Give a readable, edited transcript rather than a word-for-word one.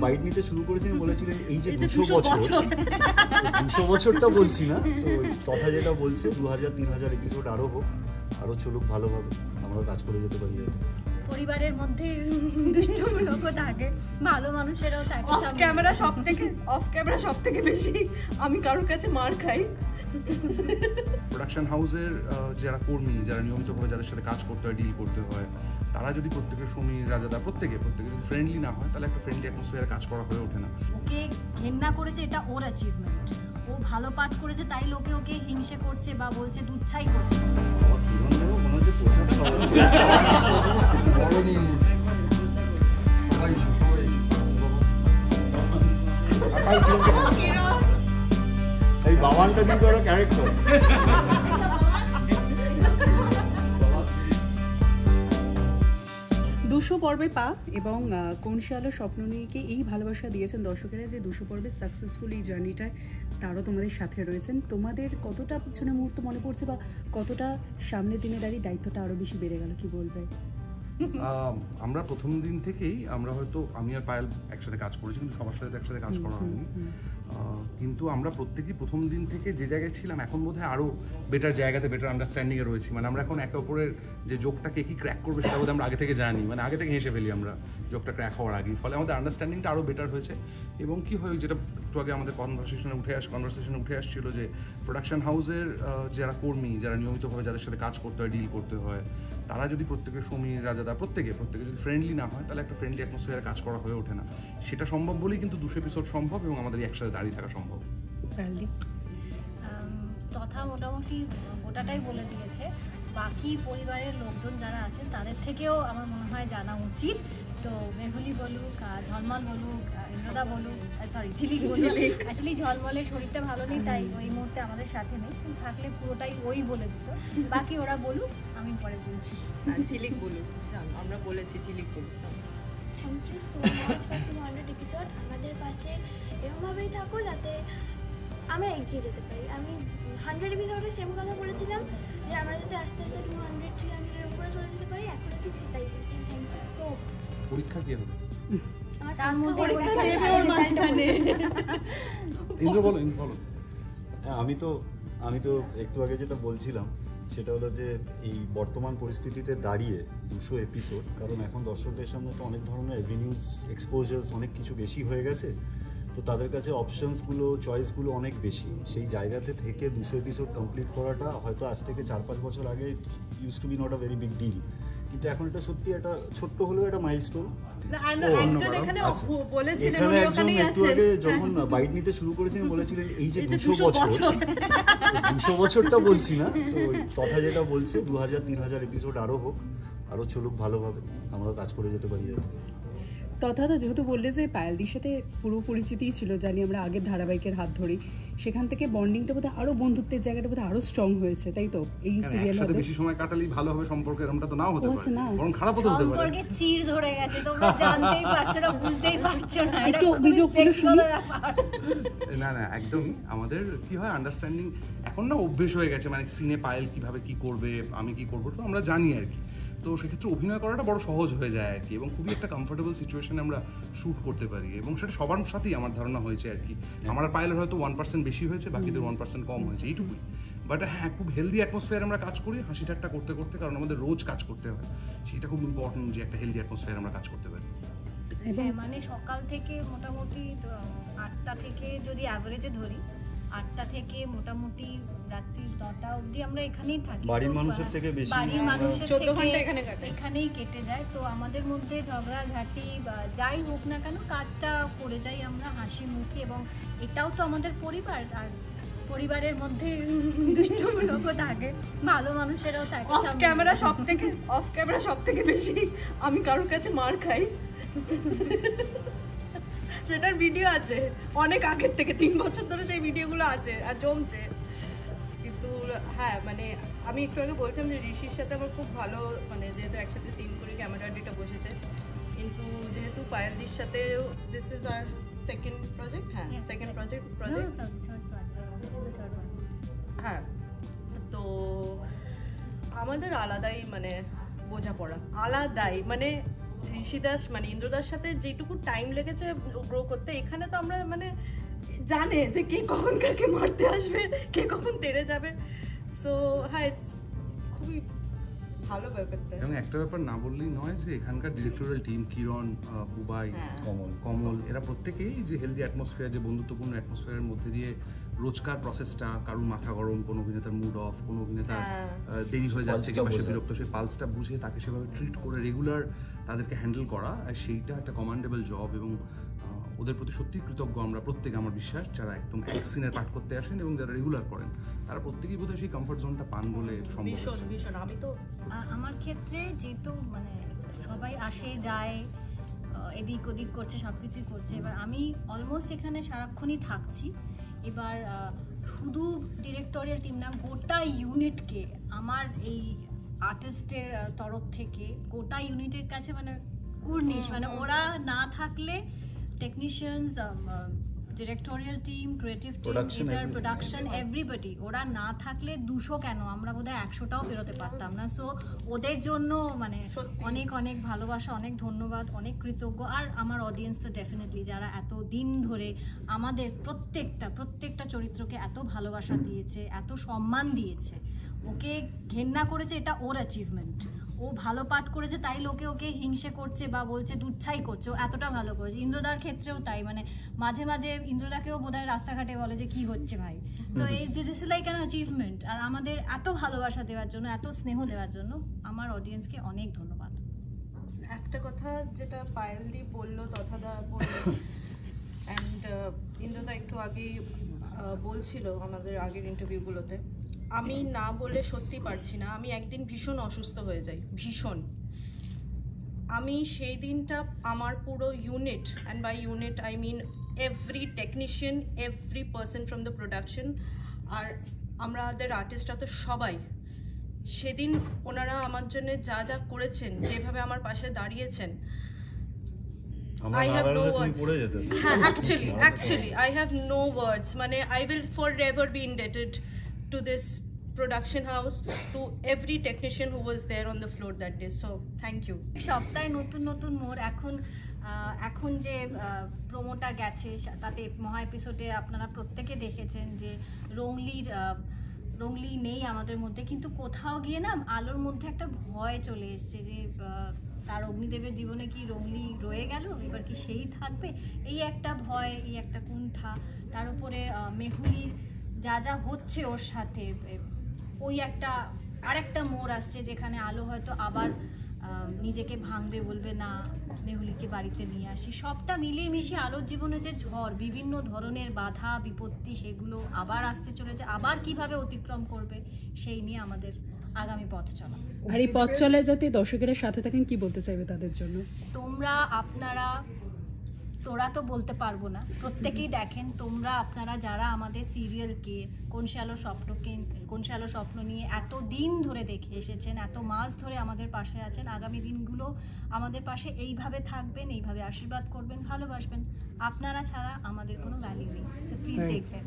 Byte নিতে শুরু করেছেন বলেছিলেন এই যে 200 বছরটা বলছি না, তো তথা যেটা বলছে 2000-3000 এপিসোড আরো হোক, আরো চলুক ভালোভাবে, আমরা কাজ করে যেতে পারি। পরিবারের মধ্যে দুষ্টুমূলকও থাকে, ভালো মানুষেরাও থাকে। অফ ক্যামেরা সব থেকে বেশি আমি কারোর কাছে মার খাই। প্রোডাকশন হাউসের যারা কর্মী, যারা নিয়মিতভাবে যাদের সাথে কাজ করতে হয়, ডিল করতে হয়, তারা যদি প্রত্যেকের সমীর, রাজাদা প্রত্যেকে যদি ফ্রেন্ডলি না হয়, তাহলে একটা ফ্রেন্ডলি অ্যাটমসফিয়ারে কাজ করা হয়ে ওঠে না। ওকে ঘেন্না করেছে, এটা ওর অ্যাচিভমেন্ট। ও ভালো পাঠ করেছে তাই লোকে ওকে হিংসে করছে বা বলছে দুচ্ছাই করছে। এই বাবানটা কিন্তু একটা ক্যারেক্টার। 200 পর্বে পা এবং কোন সে আলো স্বপ্ন নিয়েকে এই ভালোবাসা দিয়েছেন দর্শকেরা যে 200 পর্বে সাকসেসফুল এই জার্নিটায় তারও তোমাদের সাথে রয়েছেন। তোমাদের কতটা পিছনে মুহূর্ত মনে পড়ছে বা কতটা সামনের দিনে দাঁড়িয়ে দায়িত্বটা আরো বেশি বেড়ে গেল, কি বলবে? আমরা প্রথম দিন থেকেই আমরা হয়তো আমি আর পায়েল একসাথে কাজ করেছি, কিন্তু সবার সাথে একসাথে কাজ করা হয়নি, কিন্তু আমরা প্রত্যেকেই প্রথম দিন থেকে যে জায়গায় ছিলাম এখন বোধহয় আরও বেটার জায়গাতে, বেটার আন্ডারস্ট্যান্ডিংয়ে রয়েছি। মানে আমরা এখন একে অপরের যে জোকটাকে কি ক্র্যাক করবে সেটা বোধহয় আমরা আগে থেকে জানি, মানে আগে থেকে হেসে ফেলি আমরা জোকটা ক্র্যাক হওয়ার আগে, ফলে আমাদের আন্ডারস্ট্যান্ডিংটা আরও বেটার হয়েছে। এবং কি হয়, যেটা একটু আগে আমাদের কনভারসেশনে উঠে আসছিল যে প্রোডাকশন হাউসের যারা কর্মী, যারা নিয়মিতভাবে যাদের সাথে কাজ করতে হয়, ডিল করতে হয়, তারা যদি প্রত্যেকের সমীর, রাজাদা প্রত্যেকে যদি ফ্রেন্ডলি না হয়, তাহলে একটা ফ্রেন্ডলি অ্যাটমসফিয়ারে কাজ করা হয়ে ওঠে না। সেটা সম্ভব বলেই কিন্তু 200 এপিসোড সম্ভব এবং আমাদের একসাথে দাঁড়িয়ে থাকা সম্ভব। তথা মোটামুটি গোটাটাই বলে দিয়েছে। বাকি পরিবারের লোকজন যারা আছেন তাদের থেকেও আমার মনে হয় জানা উচিত। তো মেহুলি বলুক, ঝলমল বলুক, ইন্দ্রদা বলুক, সরি ঝিলিক বলুক, অ্যাকচুয়ালি ঝলমলের শরীরটা ভালো নেই, তাই ওই মুহূর্তে আমাদের সাথে নেই, থাকলে পুরোটাই ওই বলে দিত। বাকি ওরা বলুক, আমি পরে বলছি। ঝিলিক বলুক, আমরা বলেছি ঝিলিক বলুক। Thank you so much for 200 episode. আমাদের পাশে এরকমভাবেই থাকো যাতে আমরা এগিয়ে যেতে পারি। আমি 100 এপিসোডে সেম কথা বলেছিলাম যে আমরা যাতে আস্তে আস্তে 200-300 এর উপরে চলে যেতে পারি, এখন ঠিক সেটাই বলছি। Thank you so much. পরীক্ষা কি হবে? তার মধ্যে পরীক্ষা দেবে ওর মাঝখানে। ইন্দ্র বলো। হ্যাঁ, আমি তো একটু আগে যেটা বলছিলাম সেটা হলো যে এই বর্তমান পরিস্থিতিতে দাঁড়িয়ে 200 এপিসোড, কারণ এখন দর্শকদের সামনে তো অনেক ধরনের অ্যাভিনিউজ, এক্সপোজার্স অনেক কিছু বেশি হয়ে গেছে, তো তাদের কাছে অপশনসগুলো, চয়েসগুলো অনেক বেশি। সেই জায়গাতে থেকে 200 এপিসোড কমপ্লিট করাটা হয়তো আজ থেকে 4-5 বছর আগে use to be not a very big deal, কিন্তু এখন এটা সত্যি একটা ছোট্ট হলেও একটা মাইলস্টোন। যখন বাইট নিতে শুরু করেছেন বলেছিলেন এই যে 200 বছরটা বলছি না, তো তথা যেটা বলছে 2000-3000 এপিসোড আরো হোক, আরো চলুক ভালোভাবে, আমরা কাজ করে যেতে পারি। তথা যেহেতু বললে যে পায়েলদির সাথে পুরো পরিচিতিই ছিল, জানি আমরা আগের ধারাবাহিকের হাত ধরি, সেখান থেকে বন্ডিংটা বোধহয় আরো, বন্ধুত্বের জায়গাটা বোধহয় আরো স্ট্রং হয়েছে, তাই তো? এই সিরিয়ালে একসাথে বেশি সময় কাটালেই ভালো হবে সম্পর্ক, এরকমটা তো নাও হতে পারে, বরং খারাপ হতে পারে। সম্পর্কে চিড় ধরে গেছে, তোমরা জানতেই পারছো না, বুঝতেই পারছো না। একটু অভিযোগ করে শুনি। না একদমই আমাদের কি হয়, আন্ডারস্ট্যান্ডিং এখন না অভ্যেস হয়ে গেছে, মানে সিনে পায়েল কিভাবে কি করবে, আমি কি করবো, তো আমরা জানি আর কি। তো সেক্ষেত্রে অভিনয় করাটা বড় সহজ হয়ে যায় আর কি, এবং খুবই একটা কমফোর্টেবল সিচুয়েশনে আমরা শ্যুট করতে পারি, এবং সেটা সবার সাথেই আমার ধারণা হয়েছে আর কি। আমার পায়েলের হয়তো 1% বেশি হয়েছে, বাকিদের 1% কম হয়েছে, এইটুকুই। বাট হ্যাঁ, খুব হেলদি অ্যাটমসফিয়ার আমরা কাজ করি, হাসি ঠাট্টা করতে করতে, কারণ আমাদের রোজ কাজ করতে হয়, সেটা খুব ইম্পর্টেন্ট যে একটা হেলদি অ্যাটমসফিয়ার আমরা কাজ করতে পারি। হ্যাঁ, মানে সকাল থেকে মোটামুটি 8টা থেকে যদি অ্যাভারেজে ধরি, 8টা থেকে মোটামুটি রাত্রি 9টা অবধি আমরা এখানেই থাকি। বাড়ির মানুষের থেকে বেশি, বাড়ির মানুষের 14 ঘন্টা এখানেই কেটে যায়। তো আমাদের মধ্যে ঝগড়াঝাটি বা যাই হোক না কেন, কাজটা করে যাই আমরা হাসি মুখে, এবং এটাও তো আমাদের পরিবার, আর পরিবারের মধ্যে দুষ্টুমূলকও থাকে, ভালো মানুষেরাও থাকে। অফ ক্যামেরা সব থেকে বেশি আমি কারোর কাছে মার খাই, সেটার ভিডিও আছে অনেক আগের থেকে, 3 বছর ধরে সেই ভিডিওগুলো আছে আর জমছে। কিন্তু হ্যাঁ, মানে আমি একটু আগে বলছিলাম যে ঋষির সাথে আমার খুব ভালো, মানে যেহেতু একসাথে সিন করি, ক্যামেরা ডিটা বসেছে, কিন্তু যেহেতু পায়েলদির সাথে this is our second project, হ্যাঁ, তো আমাদের আলাদাই মানে বোঝাপড়া, আলাদাই, মানে ঋষিদাস মানে ইন্দ্রদার সাথে যেটুকু টাইম লেগেছে গ্রো করতে, এখানে তো আমরা মানে জানে যে কে কখন কাকে মারতে আসবে, কে কখন তেড়ে যাবে। সো হ্যাঁ, খুবই ভালো ব্যাপারটা। এবং একটা ব্যাপার না বললেই নয় যে এখানকার ডিরেক্টোরিয়াল টিম কিরণ, বুবাই, কমল এরা প্রত্যেকেই যে হেলদি অ্যাটমসফিয়ার, যে বন্ধুত্বপূর্ণ অ্যাটমসফিয়ারের মধ্যে দিয়ে রোজকার প্রসেসটা, কারুর মাথা গরম, কোনো অভিনেতার মুড অফ, কোনো অভিনেতার দেরি হয়ে যাচ্ছে কিংবা সে বিরক্ত, সেই পালসটা বুঝে তাকে সেভাবে ট্রিট করে রেগুলার তাদেরকে হ্যান্ডেল করা, সেইটা একটা কমান্ডেবল জব। এবং ওদের প্রতি সত্যিই কৃতজ্ঞ আমরা প্রত্যেকে, আমার বিশ্বাস, যারা একদম এক সিনের পাঠ করতে আসেন এবং যারা রেগুলার করেন তারা প্রত্যেকেই বোধহয় সেই কমফর্ট জোনটা পান বলে সম্ভব। ভীষণ। আমি তো আমার ক্ষেত্রে যেহেতু মানে সবাই আসে যায়, এদিক ওদিক করছে, সব কিছুই করছে, এবার আমি অলমোস্ট এখানে সারাক্ষণই থাকছি। এবার শুধু ডিরেক্টোরিয়াল টিম না, গোটা ইউনিটকে আমার এই আর্টিস্টের তরফ থেকে গোটা ইউনিটের কাছে মানে কুর্নিশ, মানে ওরা না থাকলে technicians, directorial team, creative team, এটার প্রোডাকশন, এভরিবডি, ওরা না থাকলে 200 কেন আমরা বোধহয় 100টাও বেরোতে পারতাম না। সো ওদের জন্য মানে অনেক অনেক ভালোবাসা, অনেক ধন্যবাদ, অনেক কৃতজ্ঞ। আর আমার অডিয়েন্স তো ডেফিনেটলি, যারা এত দিন ধরে আমাদের প্রত্যেকটা চরিত্রকে এত ভালোবাসা দিয়েছে, এত সম্মান দিয়েছে, ওকে ঘেন্না করেছে, এটা ওর অ্যাচিভমেন্ট। ও ভালো পাঠ করেছে তাই লোকে ওকে হিংসে করছে বা বলছে দুচ্ছাই করছে, ও এতটা ভালো করেছে। ইন্দ্রদার ক্ষেত্রেও তাই, মানে মাঝে মাঝে ইন্দ্রদাকেও বোধহয় রাস্তাঘাটে বলে যে কি হচ্ছে ভাই। তো এই this is like an achievement. আর আমাদের এত ভালোবাসা দেওয়ার জন্য, এত স্নেহ দেওয়ার জন্য আমার অডিয়েন্সকে অনেক ধন্যবাদ। একটা কথা যেটা পায়েলদি বললো, তথাদা বললো, অ্যান্ড ইন্দ্রদা একটু আগেই বলছিল আমাদের আগের ইন্টারভিউগুলোতে, আমি না বলে সত্যি পারছি না। আমি একদিন ভীষণ অসুস্থ হয়ে যাই, ভীষণ। আমি সেই দিনটা আমার পুরো unit, and by unit I mean every technician, every person from the production, আর আমাদের আর্টিস্টরা তো সবাই, সেদিন ওনারা আমার জন্য যা যা করেছেন, যেভাবে আমার পাশে দাঁড়িয়েছেন, I have no words. Actually, I have no words. মানে I will forever be indebted to this production house, to every technician who was there on the floor that day. So, thank you. সপ্তাহে নতুন মোড়। এখন যে প্রোমোটা গেছে তাতে মহা এপিসোডে আপনারা প্রত্যেকে দেখেছেন যে রংলি নেই আমাদের মধ্যে, কিন্তু কোথাও গিয়ে না আলোর মধ্যে একটা ভয় চলে এসছে যে তার অগ্নিদেবের জীবনে কি রংলি রয়ে গেল, এবার কি সেই থাকবে, এই একটা ভয়, এই একটা কুণ্ঠা। তার উপরে মেহুলির যা হচ্ছে ওর সাথে, ওই আরেকটা মোড় আসছে যেখানে আলো হয়তো আবার নিজেকে ভাঙবে, বলবে না মেহুলিকে বাড়িতে নিয়ে আসি। সবটা মিলিয়ে মিশিয়ে আলোর জীবনে যে ঝড়, বিভিন্ন ধরনের বাধা বিপত্তি, সেগুলো আবার আসতে চলেছে, আবার কিভাবে অতিক্রম করবে সেই নিয়ে আমাদের আগামী পথ চলা। আর এই পথ চলায় যাতে দর্শকেরা সাথে থাকেন, কি বলতে চাইবে তাদের জন্য? তোরা তো বলতে পারবো না, প্রত্যেকেই দেখেন, আপনারা যারা আমাদের সিরিয়ালকে কোন সে আলো স্বপ্ন নিয়ে এত দিন ধরে দেখে এসেছেন, এত মাস ধরে আমাদের পাশে আছেন, আগামী দিনগুলো আমাদের পাশে এইভাবে থাকবেন, এইভাবে আশীর্বাদ করবেন, ভালোবাসবেন। আপনারা ছাড়া আমাদের কোনো ভ্যালু নেই। সো প্লিজ দেখবেন।